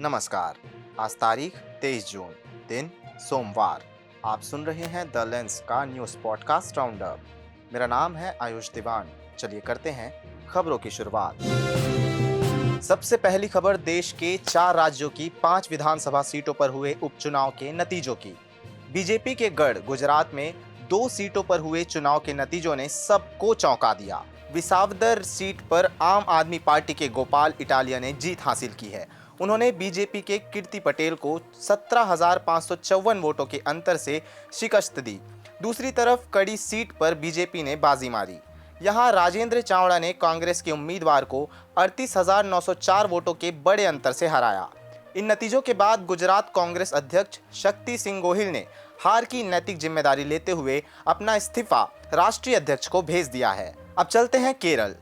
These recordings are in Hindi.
नमस्कार। आज तारीख 23 जून, दिन सोमवार। आप सुन रहे हैं द लेंस का न्यूज़ पॉडकास्ट राउंडअप। मेरा नाम है आयुष दीवान। चलिए करते हैं खबरों की शुरुआत। सबसे पहली खबर देश के 4 राज्यों की 5 विधानसभा सीटों पर हुए उपचुनाव के नतीजों की। बीजेपी के गढ़ गुजरात में 2 सीटों पर हुए चुनाव के नतीजों ने सबको चौंका दिया। विसावदर सीट पर आम आदमी पार्टी के गोपाल इटालिया ने जीत हासिल की है। उन्होंने बीजेपी के कीर्ति पटेल को 17,554 वोटों के अंतर से शिकस्त दी। दूसरी तरफ कड़ी सीट पर बीजेपी ने बाजी मारी। यहां राजेंद्र चावड़ा ने कांग्रेस के उम्मीदवार को 38,904 वोटों के बड़े अंतर से हराया। इन नतीजों के बाद गुजरात कांग्रेस अध्यक्ष शक्ति सिंह गोहिल ने हार की नैतिक जिम्मेदारी लेते हुए अपना इस्तीफा राष्ट्रीय अध्यक्ष को भेज दिया है। अब चलते हैं केरल।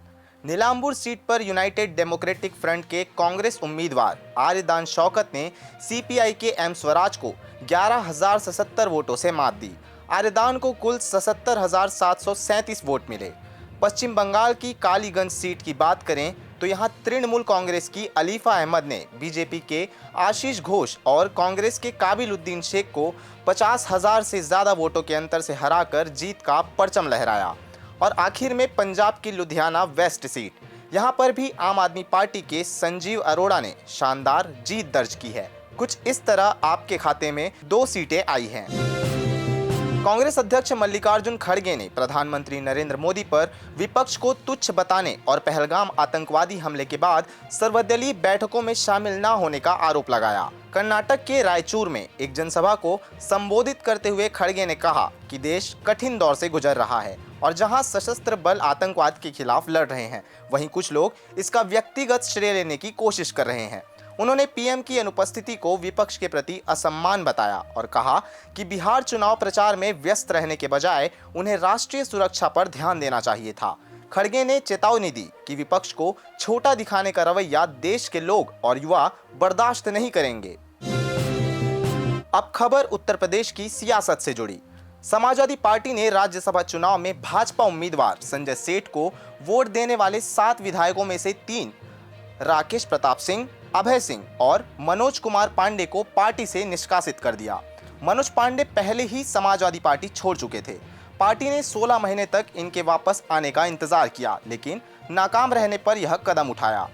नीलांबूर सीट पर यूनाइटेड डेमोक्रेटिक फ्रंट के कांग्रेस उम्मीदवार आर्यदान शौकत ने सीपीआई के एम स्वराज को 11,077 वोटों से मात दी। आर्यदान को कुल 77,737 वोट मिले। पश्चिम बंगाल की कालीगंज सीट की बात करें तो यहां तृणमूल कांग्रेस की अलीफा अहमद ने बीजेपी के आशीष घोष और कांग्रेस के काबिलुद्दीन शेख को 50,000 से ज्यादा वोटों के अंतर से हराकर जीत का परचम लहराया। और आखिर में पंजाब की लुधियाना वेस्ट सीट, यहां पर भी आम आदमी पार्टी के संजीव अरोड़ा ने शानदार जीत दर्ज की है। कुछ इस तरह आपके खाते में 2 सीटें आई हैं। कांग्रेस अध्यक्ष मल्लिकार्जुन खड़गे ने प्रधानमंत्री नरेंद्र मोदी पर विपक्ष को तुच्छ बताने और पहलगाम आतंकवादी हमले के बाद सर्वदलीय बैठकों में शामिल न होने का आरोप लगाया। कर्नाटक के रायचूर में एक जनसभा को संबोधित करते हुए खड़गे ने कहा कि देश कठिन दौर से गुजर रहा है और जहां सशस्त्र बल आतंकवाद के खिलाफ लड़ रहे हैं, वहीं कुछ लोग इसका व्यक्तिगत श्रेय लेने की कोशिश कर रहे हैं। उन्होंने पीएम की अनुपस्थिति को विपक्ष के प्रति असम्मान बताया और कहा कि बिहार चुनाव प्रचार में व्यस्त रहने के बजाय उन्हें राष्ट्रीय सुरक्षा पर ध्यान देना चाहिए था। खड़गे ने चेतावनी दी कि विपक्ष को छोटा दिखाने का रवैया देश के लोग और युवा बर्दाश्त नहीं करेंगे। अब खबर उत्तर प्रदेश की सियासत से जुड़ी। समाजवादी पार्टी ने राज्यसभा चुनाव में भाजपा उम्मीदवार संजय सेठ को वोट देने वाले 7 विधायकों में से 3 राकेश प्रताप सिंह, अभय सिंह और मनोज कुमार पांडे को पार्टी से निष्कासित कर दिया। मनोज पांडे पहले ही समाजवादी पार्टी छोड़ चुके थे। पार्टी ने 16 महीने तक इनके वापस आने का इंतजार किया, लेकिन नाकाम रहने पर यह कदम उठाया।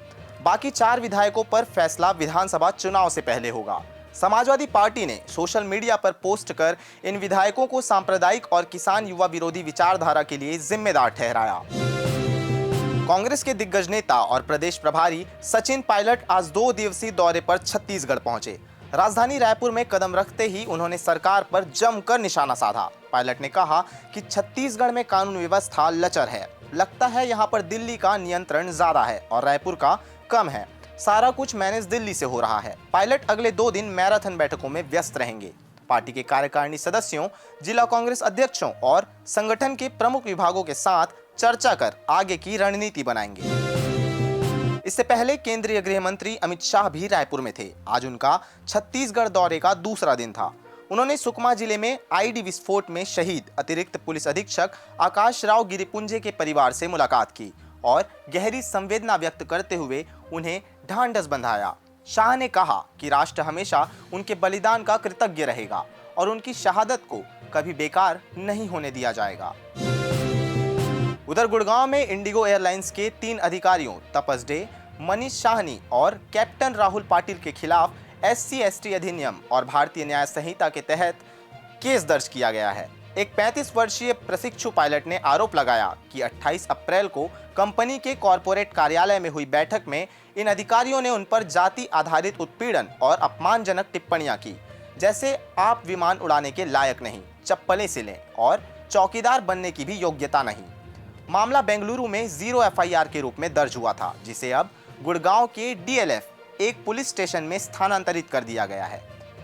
बाकी 4 विधायकों पर फैसला विधानसभा चुनाव से पहले होगा। समाजवादी पार्टी ने सोशल मीडिया पर पोस्ट कर इन विधायकों को सांप्रदायिक और किसान युवा विरोधी विचारधारा के लिए जिम्मेदार ठहराया। कांग्रेस के दिग्गज नेता और प्रदेश प्रभारी सचिन पायलट आज 2 दिवसीय दौरे पर छत्तीसगढ़ पहुंचे। राजधानी रायपुर में कदम रखते ही उन्होंने सरकार पर जमकर निशाना साधा। पायलट ने कहा कि छत्तीसगढ़ में कानून व्यवस्था लचर है। लगता है यहाँ पर दिल्ली का नियंत्रण ज्यादा है और रायपुर का कम है। सारा कुछ मैनेज दिल्ली से हो रहा है। पायलट अगले 2 दिन मैराथन बैठकों में व्यस्त रहेंगे। पार्टी के कार्यकारिणी सदस्यों, जिला कांग्रेस अध्यक्षों और संगठन के प्रमुख विभागों के साथ चर्चा कर आगे की रणनीति बनाएंगे। इससे पहले केंद्रीय गृह मंत्री अमित शाह भी रायपुर में थे। आज उनका छत्तीसगढ़ दौरे का दूसरा दिन था। उन्होंने सुकमा जिले में आईडी विस्फोट में शहीद अतिरिक्त पुलिस अधीक्षक आकाश राव गिरिपुंजे के परिवार से मुलाकात की और गहरी संवेदना व्यक्त करते हुए उन्हें ढांढस बंधाया। शाह ने कहा कि राष्ट्र हमेशा उनके बलिदान का कृतज्ञ रहेगा और उनकी शहादत को कभी बेकार नहीं होने दिया जाएगा। उधर गुड़गांव में इंडिगो एयरलाइंस के 3 अधिकारियों तपस डे, मनीष शाहनी और कैप्टन राहुल पाटिल के खिलाफ SC/ST अधिनियम और भारतीय न्याय संहिता के तहत केस दर्ज किया गया है। एक 35 वर्षीय प्रशिक्षु पायलट ने आरोप लगाया कि 28 अप्रैल को कंपनी के कॉरपोरेट कार्यालय में हुई बैठक में इन अधिकारियों ने उन पर जाति आधारित उत्पीड़न और अपमानजनक टिप्पणियां की, जैसे आप विमान उड़ाने के लायक नहीं, चप्पलें सिलें और चौकीदार बनने की भी योग्यता नहीं। मामला बेंगलुरु में 0 FIR के रूप में दर्ज हुआ था, जिसे अब गुड़गांव के DLF एक पुलिस स्टेशन में स्थानांतरित कर दिया गया है।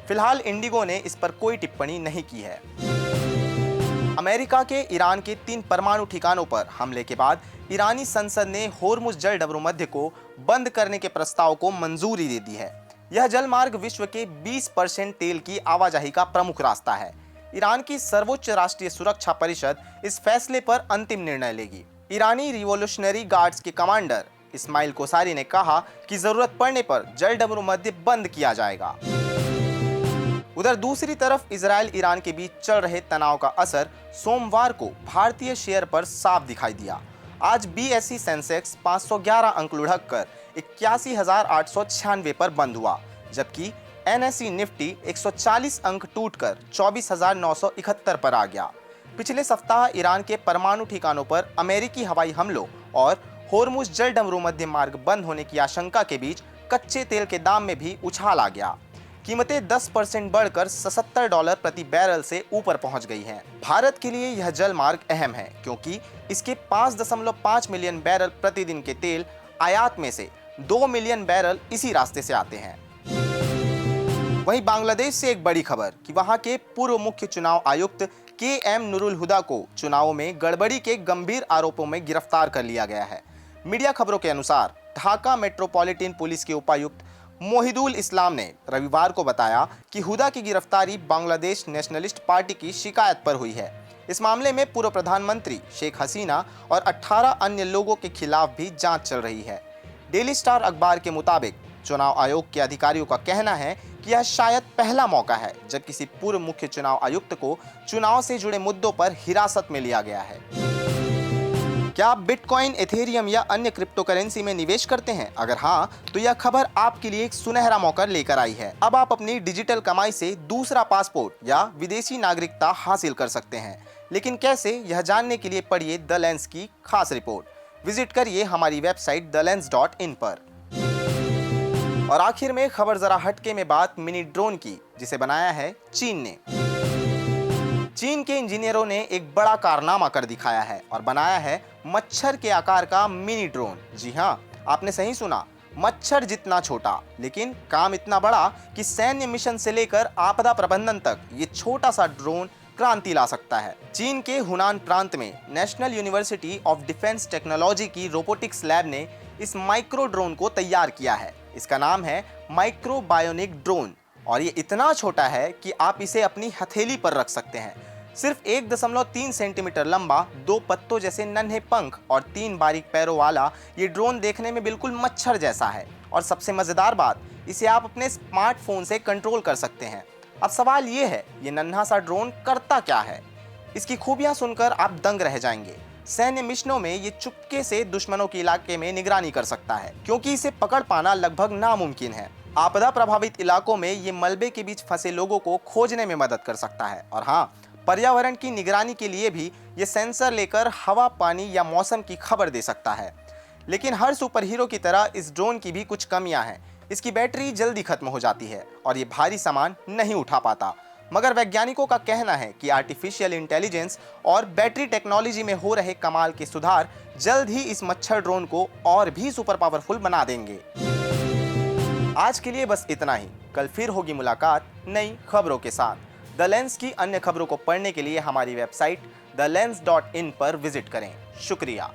फिलहाल इंडिगो ने इस पर कोई टिप्पणी नहीं की है। अमेरिका के ईरान के 3 परमाणु ठिकानों पर हमले के बाद ईरानी संसद ने होर्मुज जल डबरूमध्य को बंद करने के प्रस्ताव को मंजूरी दे दी है। यह जल मार्ग विश्व के 20% तेल की आवाजाही का प्रमुख रास्ता है। ईरान की सर्वोच्च राष्ट्रीय सुरक्षा परिषद इस फैसले पर अंतिम निर्णय लेगी। ईरानी रिवॉल्यूशनरी गार्ड्स के कमांडर इस्माइल कोसारी ने कहा कि जरूरत पड़ने पर जल डमरू मध्य बंद किया जाएगा। उधर दूसरी तरफ इजराइल ईरान के बीच चल रहे तनाव का असर सोमवार को भारतीय शेयर पर साफ दिखाई दिया। आज बीएसई सेंसेक्स 511 अंक लुढ़क कर 81,896 पर बंद हुआ, जबकि एनएसई निफ्टी 140 अंक टूटकर 24,971 पर आ गया। पिछले सप्ताह ईरान के परमाणु ठिकानों पर अमेरिकी हवाई हमलों और होर्मुज जल डमरू मध्य मार्ग बंद होने की आशंका के बीच कच्चे तेल के दाम में भी उछाल आ गया। कीमतें 10% बढ़कर $77 प्रति बैरल से ऊपर पहुंच गई हैं। भारत के लिए यह जल मार्ग अहम है क्योंकि इसके 5.5 मिलियन बैरल प्रतिदिन के तेल आयात में से 2 मिलियन बैरल इसी रास्ते से आते हैं। वहीं बांग्लादेश से एक बड़ी खबर कि वहां के पूर्व मुख्य चुनाव आयुक्त के.एम. नूरुल हुदा को चुनावों में गड़बड़ी के गंभीर आरोपों में गिरफ्तार कर लिया गया है। मीडिया खबरों के अनुसार ढाका मेट्रोपॉलिटन पुलिस के उपायुक्त मोहिदुल इस्लाम ने रविवार को बताया कि हुदा की गिरफ्तारी बांग्लादेश नेशनलिस्ट पार्टी की शिकायत पर हुई है। इस मामले में पूर्व प्रधानमंत्री शेख हसीना और 18 अन्य लोगों के खिलाफ भी जांच चल रही है। डेली स्टार अखबार के मुताबिक चुनाव आयोग के अधिकारियों का कहना है कि यह शायद पहला मौका है जब किसी पूर्व मुख्य चुनाव आयुक्त को चुनाव से जुड़े मुद्दों पर हिरासत में लिया गया है। क्या आप बिटकॉइन, एथेरियम या अन्य क्रिप्टो करेंसी में निवेश करते हैं? अगर हाँ, तो यह खबर आपके लिए एक सुनहरा मौका लेकर आई है। अब आप अपनी डिजिटल कमाई से दूसरा पासपोर्ट या विदेशी नागरिकता हासिल कर सकते हैं। लेकिन कैसे, यह जानने के लिए पढ़िए द लेंस की खास रिपोर्ट। विजिट करिए हमारी वेबसाइट thelens.in पर। और आखिर में खबर जरा हटके में बात मिनी ड्रोन की, जिसे बनाया है चीन ने। चीन के इंजीनियरों ने एक बड़ा कारनामा कर दिखाया है और बनाया है मच्छर के आकार का मिनी ड्रोन। जी हाँ, आपने सही सुना, मच्छर जितना छोटा, लेकिन काम इतना बड़ा कि सैन्य मिशन से लेकर आपदा प्रबंधन तक ये छोटा सा ड्रोन क्रांति ला सकता है। चीन के हुनान प्रांत में national university of defence technology की रोबोटिक्स लैब ने इस माइक्रो ड्रोन को तैयार किया है। इसका नाम है माइक्रो बायोनिक ड्रोन और ये इतना छोटा है कि आप इसे अपनी हथेली पर रख सकते हैं। सिर्फ 1.3 सेंटीमीटर लंबा, 2 पत्तों जैसे नन्हे पंख और 3 बारीक पैरों वाला ये ड्रोन देखने में बिल्कुल मच्छर जैसा है। और सबसे मजेदार बात, इसे आप अपने स्मार्टफोन से कंट्रोल कर सकते हैं। अब सवाल ये है, ये नन्हा सा ड्रोन करता क्या है? इसकी खूबियां सुनकर आप दंग रह जाएंगे। सैन्य मिशनों में ये चुपके से दुश्मनों के इलाके में निगरानी कर सकता है, क्योंकि इसे पकड़ पाना लगभग नामुमकिन है। आपदा प्रभावित इलाकों में ये मलबे के बीच फंसे लोगों को खोजने में मदद कर सकता है। और हाँ, पर्यावरण की निगरानी के लिए भी ये सेंसर लेकर हवा, पानी या मौसम की खबर दे सकता है। लेकिन हर सुपर हीरो की तरह इस ड्रोन की भी कुछ कमियां हैं। इसकी बैटरी जल्दी खत्म हो जाती है और ये भारी सामान नहीं उठा पाता। मगर वैज्ञानिकों का कहना है कि आर्टिफिशियल इंटेलिजेंस और बैटरी टेक्नोलॉजी में हो रहे कमाल के सुधार जल्द ही इस मच्छर ड्रोन को और भी सुपर पावरफुल बना देंगे। आज के लिए बस इतना ही। कल फिर होगी मुलाकात नई खबरों के साथ। द लेंस की अन्य खबरों को पढ़ने के लिए हमारी वेबसाइट thelens.in पर विजिट करें। शुक्रिया।